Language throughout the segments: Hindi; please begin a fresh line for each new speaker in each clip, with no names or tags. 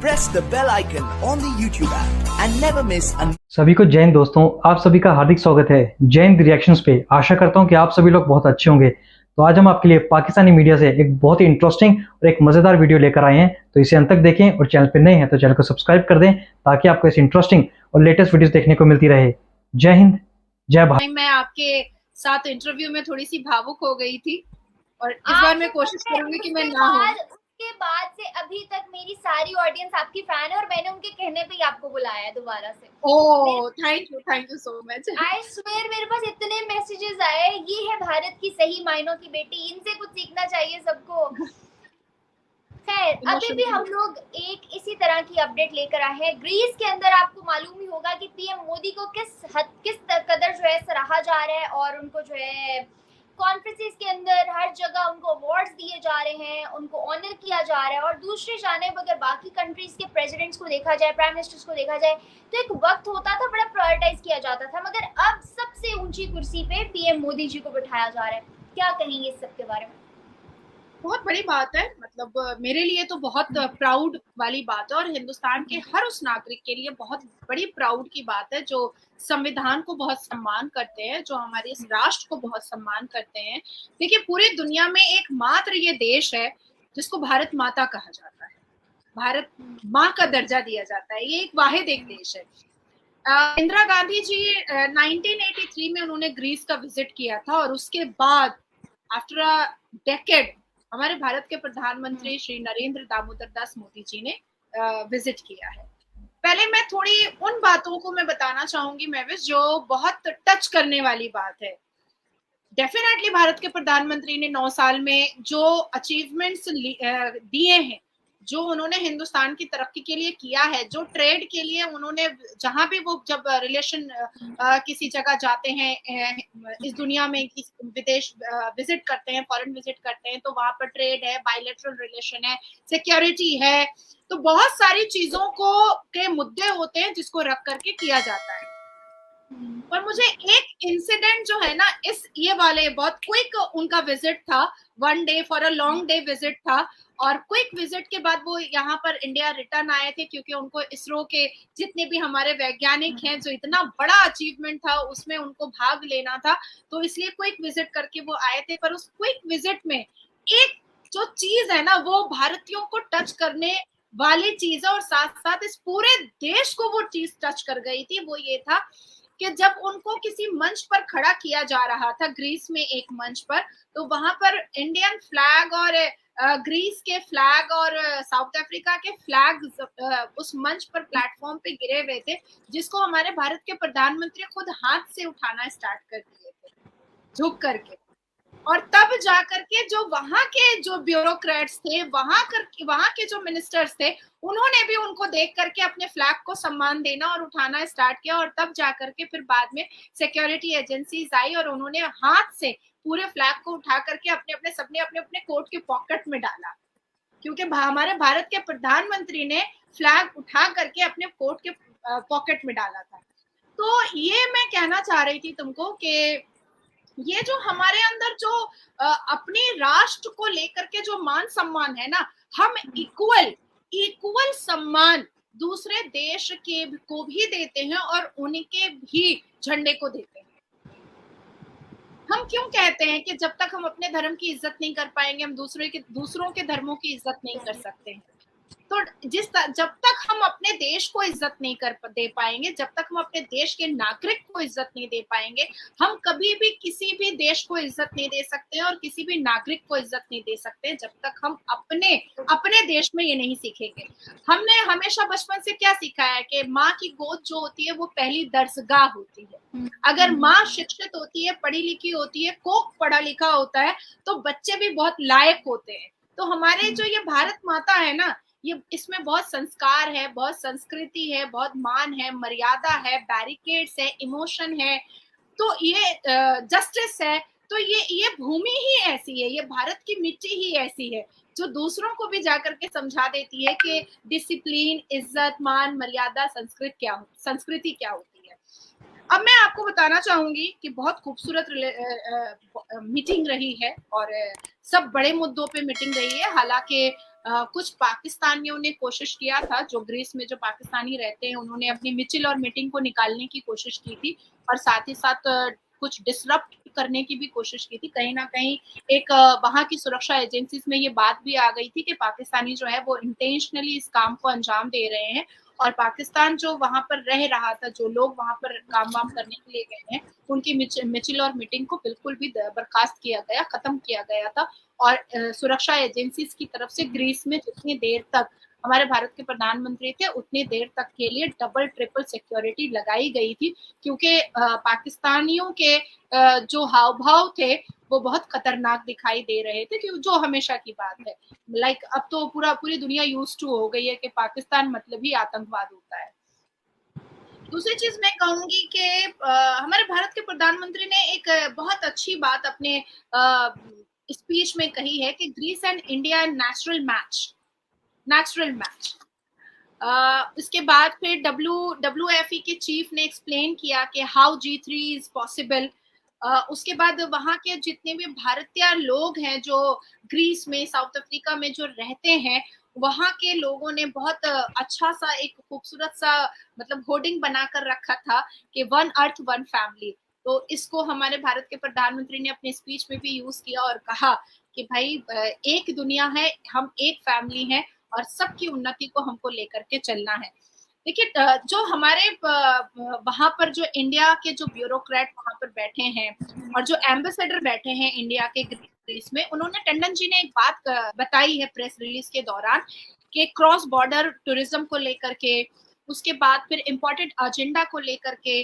press the bell icon on the YouTube app and never miss an...
सभी को जय हिंद दोस्तों, आप सभी का हार्दिक स्वागत है जय हिंद रिएक्शंस पे। आशा करता हूं कि आप सभी लोग बहुत अच्छे होंगे। तो आज हम आपके लिए पाकिस्तानी मीडिया से एक बहुत ही इंटरेस्टिंग और एक मजेदार वीडियो लेकर आए हैं, तो इसे अंत तक देखें और चैनल पे नए हैं तो चैनल को सब्सक्राइब कर दें ताकि आपको ऐसी इंटरेस्टिंग और लेटेस्ट वीडियोस देखने को मिलती रहे। जय हिंद, जय भारत।
मैं आपके साथ इंटरव्यू में थोड़ी सी भावुक हो गई थी और इस बार मैं कोशिश करूंगी कि मैं ना हूं।
उसके बाद से अभी तक मेरी सारी ऑडियंस आपकी फैन है और मैंने उनके कहने पे ही आपको बुलाया है दोबारा से।
Oh thank you so much.
I swear मेरे पास इतने मैसेजेस आए, ये है भारत की सही मायनों की बेटी, इनसे कुछ सीखना चाहिए सबको। खैर अभी भी हम लोग एक इसी तरह की अपडेट लेकर आए हैं। ग्रीस के अंदर आपको मालूम ही होगा कि पीएम मोदी को किस कदर जो है सराहा जा रहा है और उनको जो है कॉन्फ्रेंसेस के अंदर हर जगह उनको अवार्ड्स दिए जा रहे हैं, उनको ऑनर किया जा रहा है। और दूसरी जानिब अगर बाकी कंट्रीज के प्रेसिडेंट्स को देखा जाए, प्राइम मिनिस्टर्स को देखा जाए, तो एक वक्त होता था बड़ा प्रायोरिटाइज किया जाता था, मगर अब सबसे ऊंची कुर्सी पे पीएम मोदी जी को बिठाया जा रहा है। क्या कहेंगे इस सब के बारे में?
बहुत बड़ी बात है, मतलब मेरे लिए तो बहुत प्राउड वाली बात है और हिंदुस्तान के हर उस नागरिक के लिए बहुत बड़ी प्राउड की बात है जो संविधान को बहुत सम्मान करते हैं, जो हमारे इस राष्ट्र को बहुत सम्मान करते हैं। देखिए, पूरी दुनिया में एकमात्र ये देश है जिसको भारत माता कहा जाता है, भारत माँ का दर्जा दिया जाता है। ये एक वाहिद एक देश है। इंदिरा गांधी जी 1983 में उन्होंने ग्रीस का विजिट किया था और उसके बाद आफ्टर अ डेकेड हमारे भारत के प्रधानमंत्री श्री नरेंद्र दामोदर दास मोदी जी ने विजिट किया है। पहले मैं थोड़ी उन बातों को मैं बताना चाहूंगी महविश, जो बहुत टच करने वाली बात है। डेफिनेटली भारत के प्रधानमंत्री ने 9 साल में जो अचीवमेंट्स दिए हैं, जो उन्होंने हिंदुस्तान की तरक्की के लिए किया है, जो ट्रेड के लिए उन्होंने, जहां भी वो जब रिलेशन किसी जगह जाते हैं इस दुनिया में, विदेश विजिट करते हैं, फॉरेन विजिट करते हैं, तो वहां पर ट्रेड है, बायलैटरल रिलेशन है, सिक्योरिटी है, तो बहुत सारी चीजों के मुद्दे होते हैं जिसको रख करके किया जाता है। पर मुझे एक इंसिडेंट जो है ना, ये वाले बहुत क्विक उनका विजिट था, 1 day for a long day visit था, और क्विक विजिट के बाद वो यहाँ पर इंडिया रिटर्न आए थे क्योंकि उनको इसरो के जितने भी हमारे वैज्ञानिक हैं, जो इतना बड़ा अचीवमेंट था उसमें उनको भाग लेना था, तो इसलिए क्विक विजिट करके वो आए थे। पर उस क्विक विजिट में एक जो चीज है ना, वो भारतीयों को टच करने वाली चीज है और साथ साथ इस पूरे देश को वो चीज टच कर गई थी। वो ये था कि जब उनको किसी मंच पर खड़ा किया जा रहा था, ग्रीस में एक मंच पर, तो वहां पर इंडियन फ्लैग और ग्रीस के फ्लैग और साउथ अफ्रीका के फ्लैग उस मंच पर प्लेटफॉर्म पे गिरे हुए थे, जिसको हमारे भारत के प्रधानमंत्री खुद हाथ से उठाना स्टार्ट कर दिए थे, झुक करके। और तब जाकर के जो वहां के जो ब्यूरोक्रेट्स थे, वहां के जो मिनिस्टर्स थे, उन्होंने भी उनको देख करके अपने फ्लैग को सम्मान देना और उठाना स्टार्ट किया। और तब जाकर के फिर बाद में सिक्योरिटी एजेंसीज आई और उन्होंने हाथ से पूरे फ्लैग को उठा करके सबने अपने कोट के पॉकेट में डाला, क्योंकि हमारे भारत के प्रधानमंत्री ने फ्लैग उठा करके अपने कोट के पॉकेट में डाला था। तो ये मैं कहना चाह रही थी तुमको कि ये जो हमारे अंदर जो अपने राष्ट्र को लेकर के जो मान सम्मान है ना, हम इक्वल सम्मान दूसरे देश को भी देते हैं और उनके भी झंडे को देते हैं। हम क्यों कहते हैं कि जब तक हम अपने धर्म की इज्जत नहीं कर पाएंगे, हम दूसरों के धर्मों की इज्जत नहीं कर सकते हैं। तो जब तक हम अपने देश को इज्जत नहीं दे पाएंगे, जब तक हम अपने देश के नागरिक को इज्जत नहीं दे पाएंगे, हम कभी भी किसी भी देश को इज्जत नहीं दे सकते और किसी भी नागरिक को इज्जत नहीं दे सकते जब तक हम अपने देश में ये नहीं सीखेंगे। हमने हमेशा बचपन से क्या सीखा है कि माँ की गोद जो होती है वो पहली दर्सगाह होती है। अगर माँ शिक्षित होती है, पढ़ी लिखी होती है, कोक पढ़ा लिखा होता है, तो बच्चे भी बहुत लायक होते हैं। तो हमारे जो ये भारत माता है ना, ये इसमें बहुत संस्कार है, बहुत संस्कृति है, बहुत मान है, मर्यादा है, बैरिकेड्स है, इमोशन है, तो ये जस्टिस है। तो ये भूमि ही ऐसी है, ये भारत की मिट्टी ही ऐसी है जो दूसरों को भी जाकर के समझा देती है कि डिसिप्लिन, इज्जत, मान, मर्यादा, संस्कृति क्या होती है। अब मैं आपको बताना चाहूंगी कि बहुत खूबसूरत मीटिंग रही है और सब बड़े मुद्दों पे मीटिंग रही है। हालांकि कुछ पाकिस्तानियों ने कोशिश किया था, जो ग्रीस में जो पाकिस्तानी रहते हैं उन्होंने अपनी मिचिल और मीटिंग को निकालने की कोशिश की थी और साथ ही साथ कुछ डिसरप्ट करने की भी कोशिश की थी। कहीं ना कहीं एक वहां की सुरक्षा एजेंसीज में ये बात भी आ गई थी कि पाकिस्तानी जो है वो इंटेंशनली इस काम को अंजाम दे रहे हैं और पाकिस्तान जो वहां पर रह रहा था, जो लोग वहां पर काम वाम करने के लिए गए हैं, उनकी मिचिल और मीटिंग को बिल्कुल भी बर्खास्त किया गया, खत्म किया गया था। और सुरक्षा एजेंसीज की तरफ से ग्रीस में जितनी देर तक हमारे भारत के प्रधानमंत्री थे उतनी देर तक के लिए डबल ट्रिपल सिक्योरिटी लगाई गई थी, क्योंकि पाकिस्तानियों के जो हाव भाव थे वो बहुत खतरनाक दिखाई दे रहे थे, क्योंकि जो हमेशा की बात है, लाइक अब तो पूरी दुनिया यूज्ड टू हो गई है कि पाकिस्तान मतलब ही आतंकवाद होता है। दूसरी चीज मैं कहूंगी कि हमारे भारत के प्रधानमंत्री ने एक बहुत अच्छी बात अपने स्पीच में कही है कि Greece and India natural match. इसके बाद फिर WFE के चीफ ने एक्सप्लेन किया कि हाउ G3 इज पॉसिबल। उसके बाद वहां के जितने भी भारतीय लोग हैं जो ग्रीस में, साउथ अफ्रीका में जो रहते हैं, वहां के लोगों ने बहुत अच्छा सा एक खूबसूरत सा मतलब होर्डिंग बनाकर रखा था कि वन अर्थ वन फैमिली। तो इसको हमारे भारत के प्रधानमंत्री ने अपने स्पीच में भी यूज किया और कहा कि भाई एक दुनिया है, हम एक फैमिली हैं और सबकी उन्नति को हमको लेकर के चलना है। देखिए जो हमारे वहां पर जो इंडिया के जो ब्यूरोक्रेट वहां पर बैठे हैं और जो एम्बेसडर बैठे हैं इंडिया के ग्रीस में, उन्होंने, टंडन जी ने एक बात बताई है प्रेस रिलीज के दौरान कि क्रॉस बॉर्डर टूरिज्म को लेकर के, उसके बाद फिर इम्पोर्टेंट एजेंडा को लेकर के,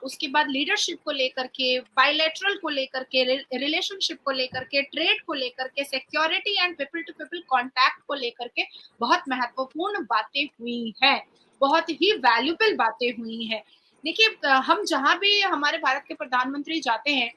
उसके बाद लीडरशिप को लेकर के, बायलैटरल को लेकर के, रिलेशनशिप को लेकर के, ट्रेड को लेकर के, security and people to people contact को लेकर के बहुत महत्वपूर्ण बातें हुई हैं, बहुत ही वैल्यूबल बातें हुई हैं। देखिए हम जहां भी हमारे भारत के प्रधानमंत्री जाते हैं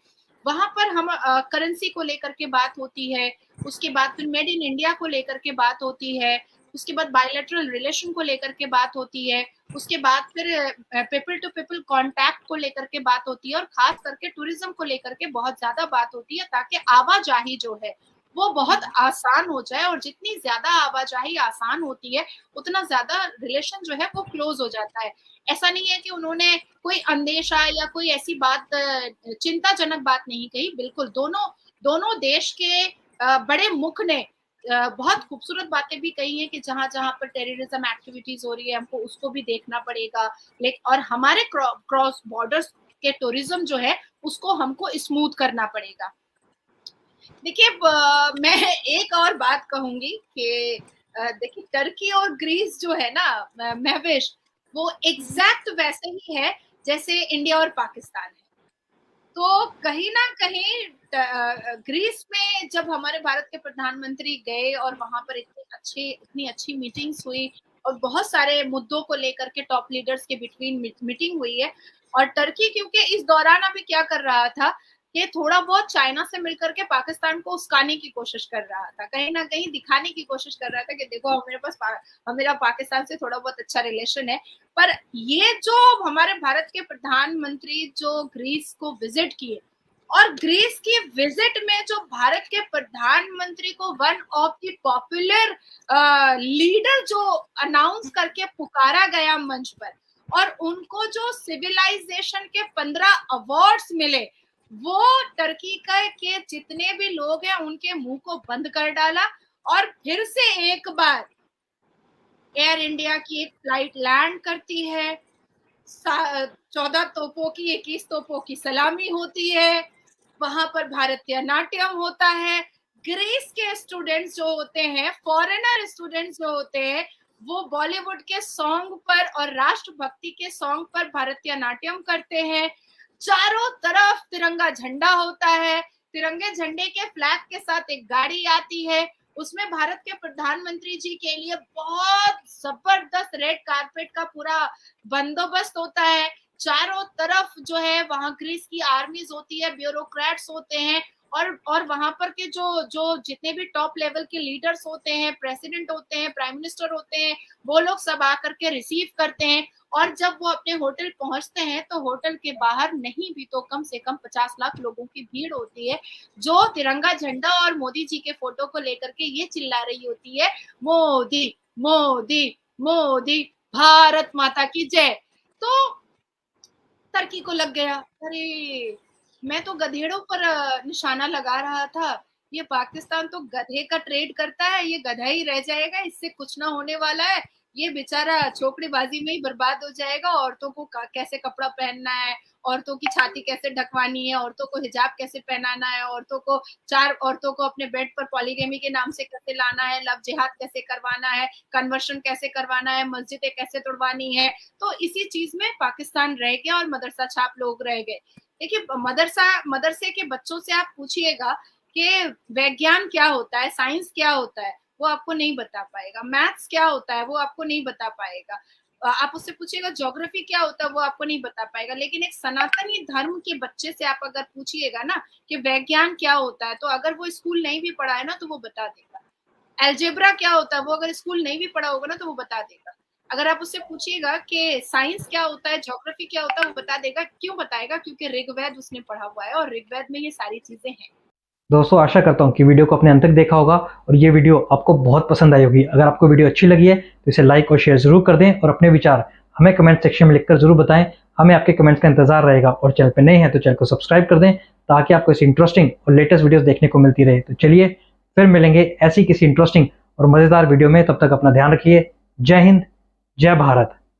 वहां पर हम करेंसी को लेकर के बात होती है, उसके बाद फिर मेड इन इंडिया को लेकर के बात होती है, उसके बाद बायलैटरल रिलेशन को लेकर के बात होती है, उसके बाद फिर पीपल टू पीपल कांटेक्ट को लेकर के बात होती है और खास करके टूरिज्म को लेकर के बहुत ज्यादा बात होती है, ताकि आवाजाही जो है वो बहुत आसान हो जाए, और जितनी ज्यादा आवाजाही आसान होती है उतना ज्यादा रिलेशन जो है वो क्लोज हो जाता है। ऐसा नहीं है कि उन्होंने कोई अंदेशा या कोई ऐसी बात, चिंताजनक बात नहीं कही, बिल्कुल दोनों देश के बड़े मुख ने बहुत खूबसूरत बातें भी कही है कि जहां जहां पर टेररिज्म एक्टिविटीज हो रही है हमको उसको भी देखना पड़ेगा, लेकिन और हमारे क्रॉस बॉर्डर्स के टूरिज्म जो है उसको हमको स्मूथ करना पड़ेगा। देखिए मैं एक और बात कहूंगी कि देखिए टर्की और ग्रीस जो है ना महवेश, वो एग्जैक्ट वैसे ही है जैसे इंडिया और पाकिस्तान है। तो कहीं ना कहीं ग्रीस में जब हमारे भारत के प्रधानमंत्री गए और वहां पर इतनी अच्छी मीटिंग्स हुई और बहुत सारे मुद्दों को लेकर के टॉप लीडर्स के बिटवीन मीटिंग हुई है, और टर्की क्योंकि इस दौरान अभी क्या कर रहा था कि थोड़ा बहुत चाइना से मिलकर के पाकिस्तान को उस्काने की कोशिश कर रहा था, कहीं ना कहीं दिखाने की कोशिश कर रहा था कि देखो मेरा पाकिस्तान से थोड़ा बहुत अच्छा रिलेशन है। पर ये जो हमारे भारत के प्रधानमंत्री जो ग्रीस को विजिट किए, और ग्रीस की विजिट में जो भारत के प्रधानमंत्री को one of the popular leader जो अनाउंस करके पुकारा गया मंच पर, और उनको जो सिविलाइजेशन के 15 अवार्ड्स मिले, वो टर्की के जितने भी लोग हैं उनके मुंह को बंद कर डाला। और फिर से एक बार एयर इंडिया की एक फ्लाइट लैंड करती है, 14 तोपों की 21 तोपों की सलामी होती है, वहां पर भारतीय नाट्यम होता है, ग्रीस के स्टूडेंट्स जो होते हैं, फॉरेनर स्टूडेंट्स जो होते हैं, वो बॉलीवुड के सॉन्ग पर और राष्ट्रभक्ति के सॉन्ग पर भारतीय नाट्यम करते हैं, चारों तरफ तिरंगा झंडा होता है, तिरंगे झंडे के फ्लैग के साथ एक गाड़ी आती है, उसमें भारत के प्रधानमंत्री जी के लिए बहुत जबरदस्त रेड कारपेट का पूरा बंदोबस्त होता है, चारों तरफ जो है वहां ग्रीस की आर्मीज होती है, ब्यूरोक्रेट्स होते हैं, और वहां पर के जो जितने भी टॉप लेवल के लीडर्स होते हैं, प्रेसिडेंट होते हैं, प्राइम मिनिस्टर होते हैं, वो लोग सब आकर के रिसीव करते हैं। और जब वो अपने होटल पहुंचते हैं तो होटल के बाहर नहीं भी तो कम से कम 50 लाख लोगों की भीड़ होती है, जो तिरंगा झंडा और मोदी जी के फोटो को लेकर के ये चिल्ला रही होती है, मोदी मोदी मोदी, भारत माता की जय। तो टर्की को लग गया, अरे मैं तो गधेड़ों पर निशाना लगा रहा था, ये पाकिस्तान तो गधे का ट्रेड करता है, ये गधा ही रह जाएगा, इससे कुछ ना होने वाला है, ये बेचारा छोकड़ीबाजी में ही बर्बाद हो जाएगा। औरतों को कैसे कपड़ा पहनना है, औरतों की छाती कैसे ढकवानी है, औरतों को हिजाब कैसे पहनाना है, औरतों को 4 औरतों को अपने बेड पर पॉलीगेमी के नाम से कैसे लाना है, लव जिहाद कैसे करवाना है, कन्वर्शन कैसे करवाना है, मस्जिदें कैसे तोड़वानी है। तो इसी चीज में पाकिस्तान रह गया और मदरसा छाप लोग रह गए। देखिए मदरसे के बच्चों से आप पूछिएगा कि विज्ञान क्या होता है, साइंस क्या होता है, वो आपको नहीं बता पाएगा, मैथ्स क्या होता है वो आपको नहीं बता पाएगा, आप उससे पूछिएगा ज्योग्राफी क्या होता है वो आपको नहीं बता पाएगा। लेकिन एक सनातनी धर्म के बच्चे से आप अगर पूछिएगा ना कि विज्ञान क्या होता है, तो अगर वो स्कूल नहीं भी पढ़ा है ना तो वो बता देगा। अलजेब्रा क्या होता है, वो अगर स्कूल नहीं भी पढ़ा होगा ना तो वो बता देगा। अगर आप उससे पूछिएगा कि साइंस क्या होता है, ज्योग्राफी क्या होता है, वो बता देगा। क्यों बताएगा? क्योंकि ऋग्वेद उसने पढ़ा हुआ है और ऋग्वेद में ये सारी चीजें हैं।
दोस्तों आशा करता हूँ कि वीडियो को अपने अंत तक देखा होगा और ये वीडियो आपको बहुत पसंद आई होगी। अगर आपको वीडियो अच्छी लगी है तो इसे लाइक और शेयर जरूर कर दें और अपने विचार हमें कमेंट सेक्शन में लिखकर जरूर बताएं। हमें आपके कमेंट्स का इंतजार रहेगा और चैनल पे नए हैं तो चैनल को सब्सक्राइब कर दें ताकि आपको ऐसी इंटरेस्टिंग और लेटेस्ट वीडियोस देखने को मिलती रहे। तो चलिए फिर मिलेंगे ऐसी किसी इंटरेस्टिंग और मजेदार वीडियो में, तब तक अपना ध्यान रखिए। जय हिंद, जय भारत।